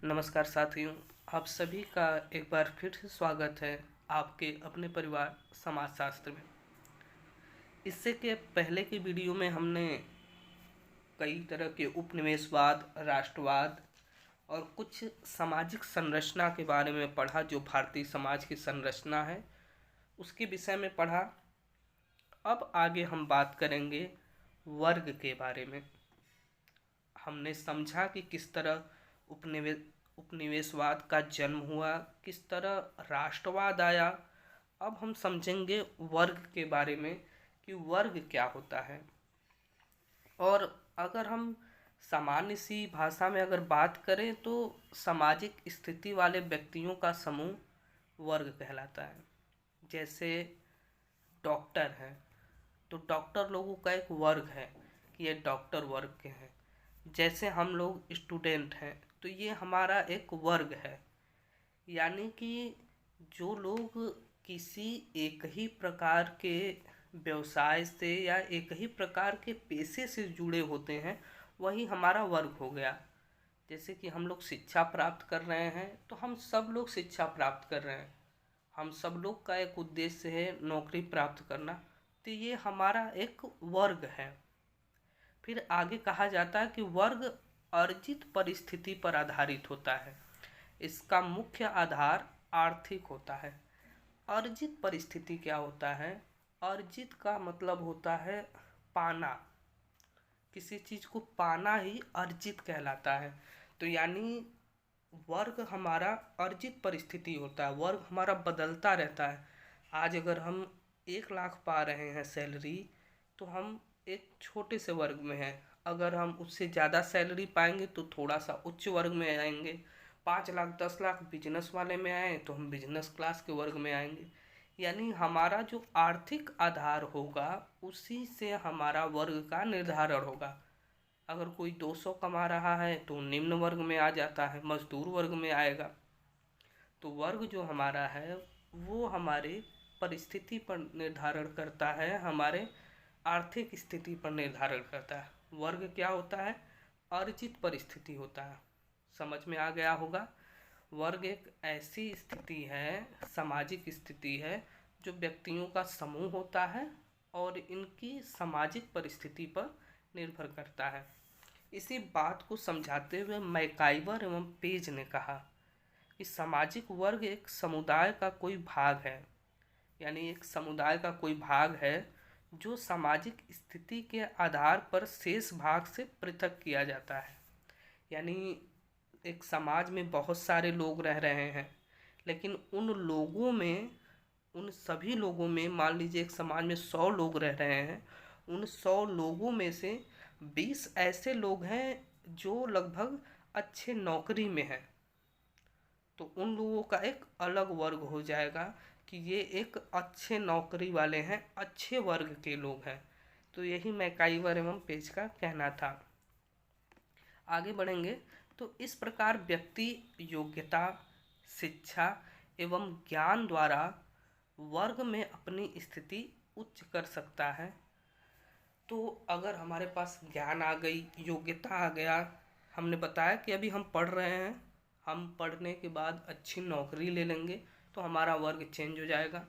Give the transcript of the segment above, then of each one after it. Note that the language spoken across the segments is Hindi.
नमस्कार साथियों, आप सभी का एक बार फिर से स्वागत है आपके अपने परिवार समाजशास्त्र में। इससे के पहले की वीडियो में हमने कई तरह के उपनिवेशवाद, राष्ट्रवाद और कुछ सामाजिक संरचना के बारे में पढ़ा। जो भारतीय समाज की संरचना है उसके विषय में पढ़ा। अब आगे हम बात करेंगे वर्ग के बारे में। हमने समझा कि किस तरह उपनिवेशवाद का जन्म हुआ, किस तरह राष्ट्रवाद आया। अब हम समझेंगे वर्ग के बारे में कि वर्ग क्या होता है। और अगर हम सामान्य सी भाषा में अगर बात करें तो सामाजिक स्थिति वाले व्यक्तियों का समूह वर्ग कहलाता है। जैसे डॉक्टर हैं तो डॉक्टर लोगों का एक वर्ग है कि ये डॉक्टर वर्ग के हैं। जैसे हम लोग स्टूडेंट हैं तो ये हमारा एक वर्ग है। यानी कि जो लोग किसी एक ही प्रकार के व्यवसाय से या एक ही प्रकार के पेशे से जुड़े होते हैं वही हमारा वर्ग हो गया। जैसे कि हम लोग शिक्षा प्राप्त कर रहे हैं तो हम सब लोग शिक्षा प्राप्त कर रहे हैं। हम सब लोग का एक उद्देश्य है नौकरी प्राप्त करना, तो ये हमारा एक वर्ग है। फिर आगे कहा जाता है कि वर्ग अर्जित परिस्थिति पर आधारित होता है। इसका मुख्य आधार आर्थिक होता है। अर्जित परिस्थिति क्या होता है? अर्जित का मतलब होता है पाना। किसी चीज़ को पाना ही अर्जित कहलाता है। तो यानी वर्ग हमारा अर्जित परिस्थिति होता है। वर्ग हमारा बदलता रहता है। आज अगर हम 1 लाख पा रहे हैं सैलरी तो हम एक छोटे से वर्ग में हैं। अगर हम उससे ज़्यादा सैलरी पाएंगे तो थोड़ा सा उच्च वर्ग में आएंगे। 5 लाख 10 लाख बिजनेस वाले में आए तो हम बिजनेस क्लास के वर्ग में आएंगे। यानी हमारा जो आर्थिक आधार होगा उसी से हमारा वर्ग का निर्धारण होगा। अगर कोई 200 कमा रहा है तो निम्न वर्ग में आ जाता है, मजदूर वर्ग में आएगा। तो वर्ग जो हमारा है वो हमारे परिस्थिति पर निर्धारण करता है, हमारे आर्थिक स्थिति पर निर्धारण करता है। वर्ग क्या होता है? अर्जित परिस्थिति होता है। समझ में आ गया होगा। वर्ग एक ऐसी स्थिति है, सामाजिक स्थिति है, जो व्यक्तियों का समूह होता है और इनकी सामाजिक परिस्थिति पर निर्भर करता है। इसी बात को समझाते हुए मैकाइवर एवं पेज ने कहा कि सामाजिक वर्ग एक समुदाय का कोई भाग है। यानी एक समुदाय का कोई भाग है जो सामाजिक स्थिति के आधार पर शेष भाग से पृथक किया जाता है। यानी एक समाज में बहुत सारे लोग रह रहे हैं, लेकिन उन लोगों में, उन सभी लोगों में, मान लीजिए एक समाज में 100 लोग रह रहे हैं, उन 100 लोगों में से 20 ऐसे लोग हैं जो लगभग अच्छे नौकरी में हैं। तो उन लोगों का एक अलग वर्ग हो जाएगा कि ये एक अच्छे नौकरी वाले हैं, अच्छे वर्ग के लोग हैं। तो यही मैकाइवर एवं पेज का कहना था। आगे बढ़ेंगे तो इस प्रकार व्यक्ति योग्यता, शिक्षा एवं ज्ञान द्वारा वर्ग में अपनी स्थिति उच्च कर सकता है। तो अगर हमारे पास ज्ञान आ गई, योग्यता आ गया, हमने बताया कि अभी हम पढ़ रहे हैं, हम पढ़ने के बाद अच्छी नौकरी ले लेंगे तो हमारा वर्ग चेंज हो जाएगा।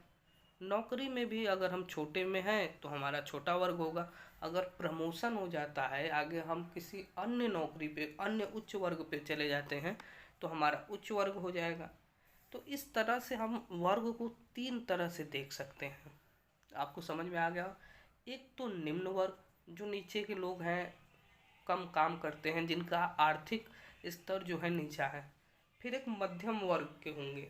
नौकरी में भी अगर हम छोटे में हैं तो हमारा छोटा वर्ग होगा। अगर प्रमोशन हो जाता है, आगे हम किसी अन्य नौकरी पे, अन्य उच्च वर्ग पे चले जाते हैं तो हमारा उच्च वर्ग हो जाएगा। तो इस तरह से हम वर्ग को 3 तरह से देख सकते हैं। आपको समझ में आ गया? एक तो निम्न वर्ग, जो नीचे के लोग हैं, कम काम करते हैं, जिनका आर्थिक स्तर जो है नीचा है। फिर एक मध्यम वर्ग के होंगे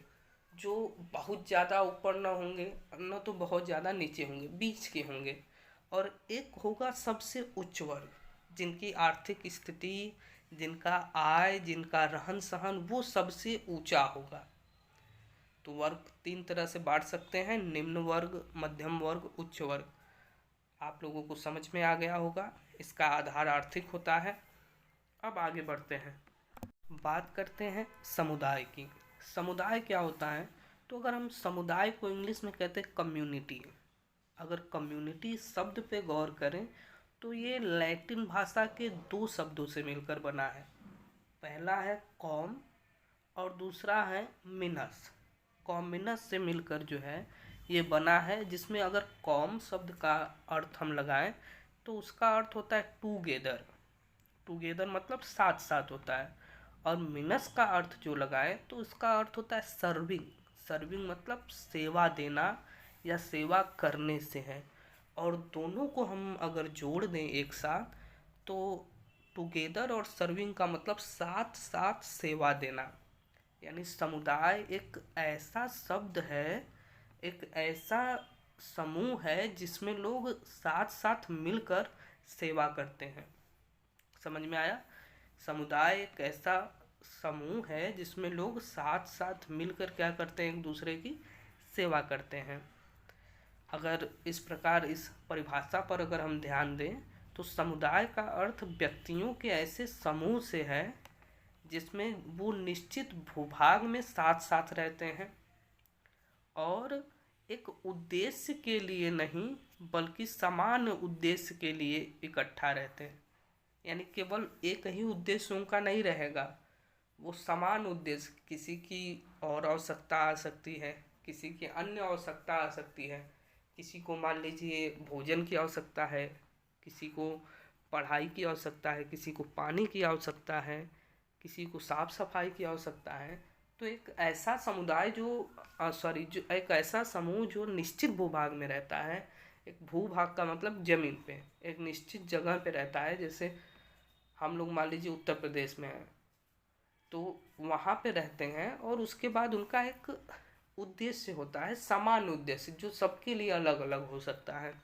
जो बहुत ज़्यादा ऊपर ना होंगे, न तो बहुत ज़्यादा नीचे होंगे, बीच के होंगे। और एक होगा सबसे उच्च वर्ग, जिनकी आर्थिक स्थिति, जिनका आय, जिनका रहन सहन वो सबसे ऊंचा होगा। तो वर्ग 3 तरह से बांट सकते हैं: निम्न वर्ग, मध्यम वर्ग, उच्च वर्ग। आप लोगों को समझ में आ गया होगा। इसका आधार आर्थिक होता है। अब आगे बढ़ते हैं, बात करते हैं समुदाय की। समुदाय क्या होता है? तो अगर हम समुदाय को इंग्लिश में कहते हैं कम्युनिटी। अगर कम्युनिटी शब्द पे गौर करें तो ये लैटिन भाषा के 2 शब्दों से मिलकर बना है। पहला है कॉम और दूसरा है मिनस। कॉमिनस से मिलकर जो है ये बना है, जिसमें अगर कॉम शब्द का अर्थ हम लगाएं तो उसका अर्थ होता है टूगेदर। टूगेदर मतलब साथ साथ होता है। और मिनस का अर्थ जो लगाएं तो उसका अर्थ होता है सर्विंग। सर्विंग मतलब सेवा देना या सेवा करने से है। और दोनों को हम अगर जोड़ दें एक साथ तो टुगेदर और सर्विंग का मतलब साथ साथ सेवा देना। यानी समुदाय एक ऐसा शब्द है, एक ऐसा समूह है जिसमें लोग साथ साथ मिलकर सेवा करते हैं। समझ में आया? समुदाय एक ऐसा समूह है जिसमें लोग साथ साथ मिलकर क्या करते हैं, एक दूसरे की सेवा करते हैं। अगर इस प्रकार इस परिभाषा पर अगर हम ध्यान दें तो समुदाय का अर्थ व्यक्तियों के ऐसे समूह से है जिसमें वो निश्चित भूभाग में साथ साथ रहते हैं और एक उद्देश्य के लिए नहीं बल्कि समान उद्देश्य के लिए इकट्ठा रहते हैं। यानी केवल एक ही उद्देश्य उनका नहीं रहेगा, वो समान उद्देश्य, किसी की और आवश्यकता आ सकती है, किसी की अन्य आवश्यकता आ सकती है, किसी को मान लीजिए भोजन की आवश्यकता है, किसी को पढ़ाई की आवश्यकता है, किसी को पानी की आवश्यकता है, किसी को साफ सफाई की आवश्यकता है। तो एक ऐसा समुदाय जो जो एक ऐसा समूह जो निश्चित भूभाग में रहता है, एक भूभाग का मतलब जमीन पे एक निश्चित जगह पे रहता है। जैसे हम लोग मान लीजिए उत्तर प्रदेश में हैं तो वहाँ पे रहते हैं और उसके बाद उनका एक उद्देश्य होता है, समान उद्देश्य जो सबके लिए अलग अलग हो सकता है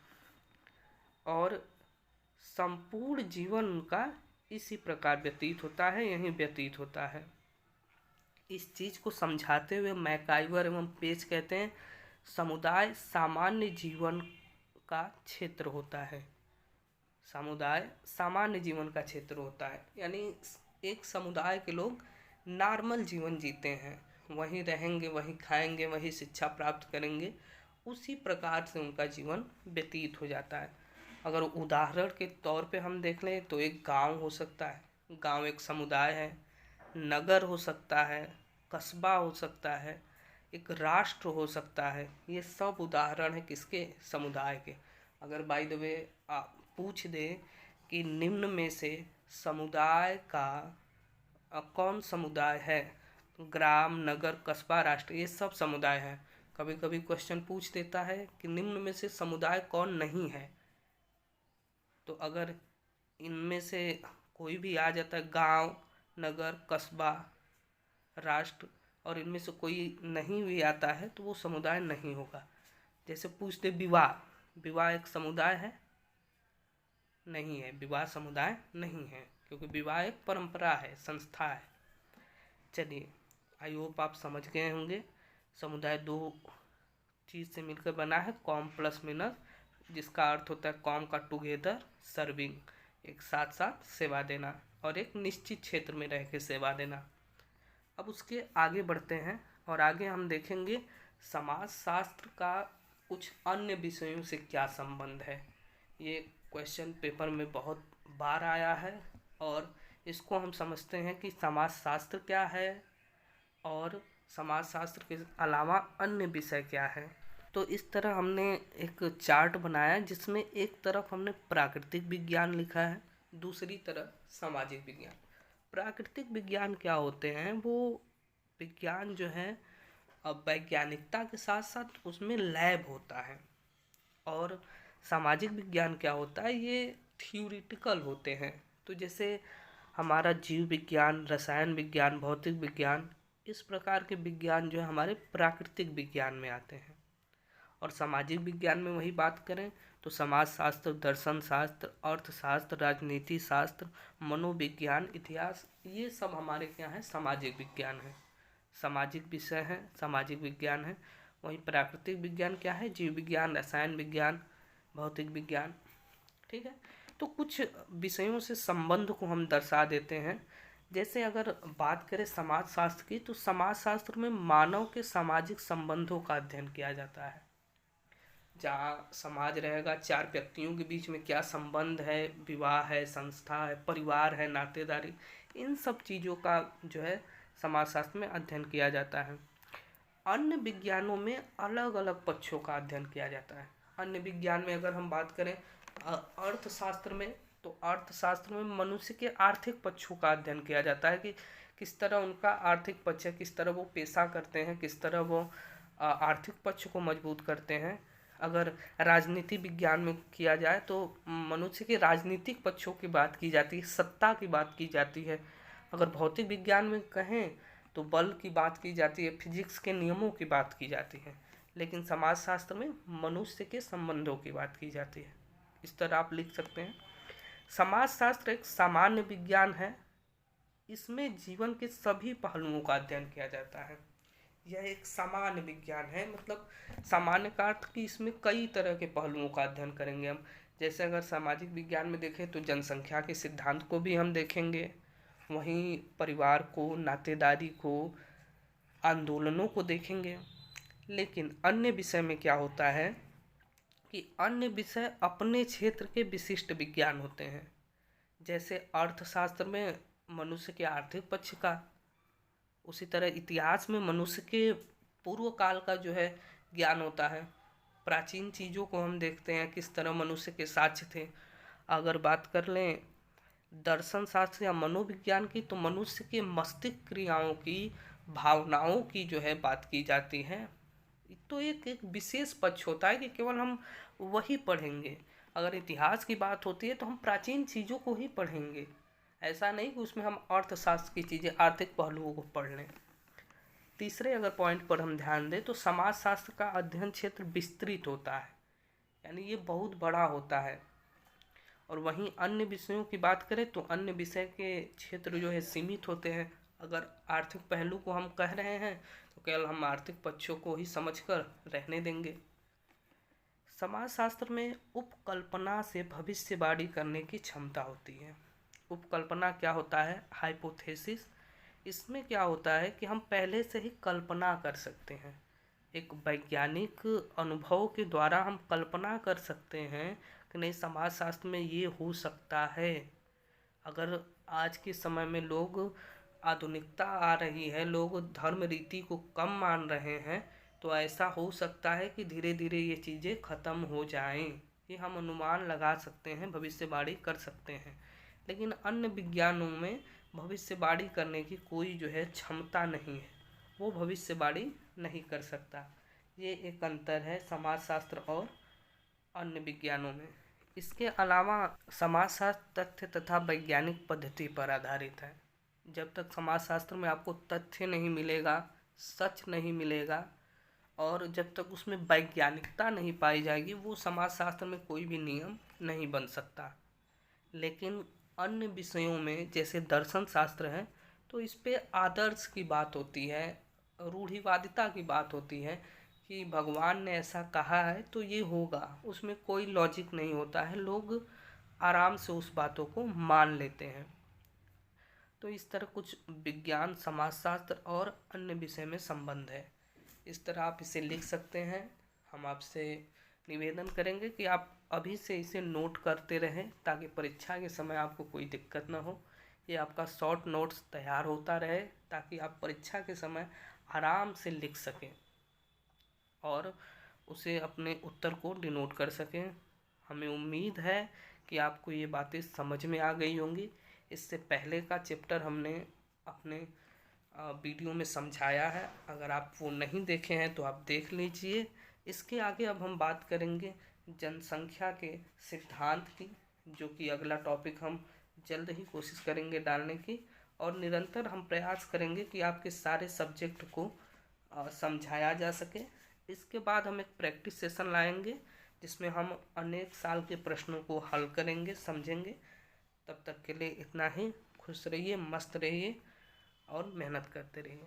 और संपूर्ण जीवन उनका इसी प्रकार व्यतीत होता है, यहीं व्यतीत होता है। इस चीज़ को समझाते हुए मैकाइवर एवं पेज कहते हैं समुदाय सामान्य जीवन का क्षेत्र होता है। समुदाय सामान्य जीवन का क्षेत्र होता है, यानी एक समुदाय के लोग नॉर्मल जीवन जीते हैं, वहीं रहेंगे, वहीं खाएंगे, वहीं शिक्षा प्राप्त करेंगे, उसी प्रकार से उनका जीवन व्यतीत हो जाता है। अगर उदाहरण के तौर पे हम देख लें तो एक गांव हो सकता है, गांव एक समुदाय है, नगर हो सकता है, कस्बा हो सकता है, एक राष्ट्र हो सकता है। ये सब उदाहरण है किसके? समुदाय के। अगर बाय द वे आप पूछ दे कि निम्न में से समुदाय का कौन समुदाय है, ग्राम, नगर, कस्बा, राष्ट्र, ये सब समुदाय है। कभी कभी क्वेश्चन पूछ देता है कि निम्न में से समुदाय कौन नहीं है, तो अगर इनमें से कोई भी आ जाता है, गांव, नगर, कस्बा, राष्ट्र, और इनमें से कोई नहीं भी आता है तो वो समुदाय नहीं होगा। जैसे पूछते विवाह, विवाह एक समुदाय है? नहीं है, विवाह समुदाय नहीं है क्योंकि विवाह एक परंपरा है, संस्था है। चलिए, आई होप आप समझ गए होंगे। समुदाय दो चीज़ से मिलकर बना है, कॉम प्लस मिनस, जिसका अर्थ होता है कॉम का टुगेदर, सर्विंग एक साथ साथ सेवा देना और एक निश्चित क्षेत्र में रह के सेवा देना। अब उसके आगे बढ़ते हैं और आगे हम देखेंगे समाज शास्त्र का कुछ अन्य विषयों से क्या संबंध है। ये क्वेश्चन पेपर में बहुत बार आया है और इसको हम समझते हैं कि समाज शास्त्र क्या है और समाज शास्त्र के अलावा अन्य विषय क्या है। तो इस तरह हमने एक चार्ट बनाया जिसमें एक तरफ हमने प्राकृतिक विज्ञान लिखा है, दूसरी तरफ सामाजिक विज्ञान। प्राकृतिक विज्ञान क्या होते हैं? वो विज्ञान जो है अब वैज्ञानिकता के साथ साथ उसमें लैब होता है। और सामाजिक विज्ञान क्या होता है? ये थ्योरेटिकल होते हैं। तो जैसे हमारा जीव विज्ञान, रसायन विज्ञान, भौतिक विज्ञान, इस प्रकार के विज्ञान जो है हमारे प्राकृतिक विज्ञान में आते हैं। और सामाजिक विज्ञान में वही बात करें तो समाज शास्त्र, दर्शन शास्त्र, अर्थशास्त्र, राजनीति शास्त्र, मनोविज्ञान, इतिहास, ये सब हमारे क्या हैं? सामाजिक विज्ञान है, सामाजिक विषय हैं, सामाजिक विज्ञान है। वहीं प्राकृतिक विज्ञान क्या है? जीव विज्ञान, रसायन विज्ञान, भौतिक विज्ञान। ठीक है, तो कुछ विषयों से संबंध को हम दर्शा देते हैं। जैसे अगर बात करें समाज शास्त्र की तो समाज शास्त्र में मानव के सामाजिक संबंधों का अध्ययन किया जाता है। जहाँ समाज रहेगा, चार व्यक्तियों के बीच में क्या संबंध है, विवाह है, संस्था है, परिवार है, नातेदारी, इन सब चीज़ों का जो है समाजशास्त्र में अध्ययन किया जाता है। अन्य विज्ञानों में अलग अलग पक्षों का अध्ययन किया जाता है। अन्य विज्ञान में अगर हम बात करें अर्थशास्त्र में, तो अर्थशास्त्र में मनुष्य के आर्थिक पक्षों का अध्ययन किया जाता है कि किस तरह उनका आर्थिक पक्ष है, किस तरह वो पेशा करते हैं, किस तरह वो आर्थिक पक्ष को मजबूत करते हैं। अगर राजनीति विज्ञान में किया जाए तो मनुष्य के राजनीतिक पक्षों की बात की जाती है, सत्ता की बात की जाती है। अगर भौतिक विज्ञान में कहें तो बल की बात की जाती है, फिजिक्स के नियमों की बात की जाती है। लेकिन समाजशास्त्र में मनुष्य के संबंधों की बात की जाती है। इस तरह आप लिख सकते हैं, समाजशास्त्र एक सामान्य विज्ञान है। इसमें जीवन के सभी पहलुओं का अध्ययन किया जाता है। यह एक सामान्य विज्ञान है, मतलब सामान्य का अर्थ कि इसमें कई तरह के पहलुओं का अध्ययन करेंगे हम। जैसे अगर सामाजिक विज्ञान में देखें तो जनसंख्या के सिद्धांत को भी हम देखेंगे, वहीं परिवार को, नातेदारी को, आंदोलनों को देखेंगे। लेकिन अन्य विषय में क्या होता है कि अन्य विषय अपने क्षेत्र के विशिष्ट विज्ञान होते हैं। जैसे अर्थशास्त्र में मनुष्य के आर्थिक पक्ष का, उसी तरह इतिहास में मनुष्य के पूर्व काल का जो है ज्ञान होता है। प्राचीन चीज़ों को हम देखते हैं किस तरह मनुष्य के साक्ष्य थे। अगर बात कर लें दर्शन शास्त्र या मनोविज्ञान की, तो मनुष्य के मस्तिष्क क्रियाओं की, भावनाओं की जो है बात की जाती है। तो एक विशेष पक्ष होता है कि केवल हम वही पढ़ेंगे। अगर इतिहास की बात होती है तो हम प्राचीन चीज़ों को ही पढ़ेंगे, ऐसा नहीं कि उसमें हम अर्थशास्त्र की चीज़ें, आर्थिक पहलुओं को पढ़ लें। तीसरे अगर पॉइंट पर हम ध्यान दें तो समाजशास्त्र का अध्ययन क्षेत्र विस्तृत होता है, यानी ये बहुत बड़ा होता है। और वहीं अन्य विषयों की बात करें तो अन्य विषय के क्षेत्र जो है सीमित होते हैं। अगर आर्थिक पहलू को हम कह रहे हैं तो केवल हम आर्थिक पक्षों को ही समझकर रहने देंगे। समाजशास्त्र में उपकल्पना से भविष्यवाणी करने की क्षमता होती है। उपकल्पना क्या होता है? हाइपोथेसिस। इसमें क्या होता है कि हम पहले से ही कल्पना कर सकते हैं। एक वैज्ञानिक अनुभव के द्वारा हम कल्पना कर सकते हैं कि नहीं, समाजशास्त्र में ये हो सकता है। अगर आज के समय में लोग, आधुनिकता आ रही है, लोग धर्म रीति को कम मान रहे हैं, तो ऐसा हो सकता है कि धीरे धीरे ये चीज़ें ख़त्म हो जाएं। ये हम अनुमान लगा सकते हैं, भविष्यवाणी कर सकते हैं। लेकिन अन्य विज्ञानों में भविष्यवाणी करने की कोई जो है क्षमता नहीं है, वो भविष्यवाणी नहीं कर सकता। ये एक अंतर है समाजशास्त्र और अन्य विज्ञानों में। इसके अलावा समाजशास्त्र तथ्य तथा वैज्ञानिक पद्धति पर आधारित है। जब तक समाजशास्त्र में आपको तथ्य नहीं मिलेगा, सच नहीं मिलेगा, और जब तक उसमें वैज्ञानिकता नहीं पाई जाएगी, वो समाजशास्त्र में कोई भी नियम नहीं बन सकता। लेकिन अन्य विषयों में जैसे दर्शन शास्त्र है, तो इस पे आदर्श की बात होती है, रूढ़िवादिता की बात होती है कि भगवान ने ऐसा कहा है तो ये होगा। उसमें कोई लॉजिक नहीं होता है, लोग आराम से उस बातों को मान लेते हैं। तो इस तरह कुछ विज्ञान, समाजशास्त्र और अन्य विषय में संबंध है। इस तरह आप इसे लिख सकते हैं। हम आपसे निवेदन करेंगे कि आप अभी से इसे नोट करते रहें ताकि परीक्षा के समय आपको कोई दिक्कत ना हो। ये आपका शॉर्ट नोट्स तैयार होता रहे ताकि आप परीक्षा के समय आराम से लिख सकें और उसे अपने उत्तर को डिनोट कर सकें। हमें उम्मीद है कि आपको ये बातें समझ में आ गई होंगी। इससे पहले का चैप्टर हमने अपने वीडियो में समझाया है, अगर आप वो नहीं देखे हैं तो आप देख लीजिए। इसके आगे अब हम बात करेंगे जनसंख्या के सिद्धांत की, जो कि अगला टॉपिक हम जल्द ही कोशिश करेंगे डालने की, और निरंतर हम प्रयास करेंगे कि आपके सारे सब्जेक्ट को समझाया जा सके। इसके बाद हम एक प्रैक्टिस सेशन लाएंगे जिसमें हम अनेक साल के प्रश्नों को हल करेंगे, समझेंगे। तब तक के लिए इतना ही। खुश रहिए, मस्त रहिए और मेहनत करते रहिए।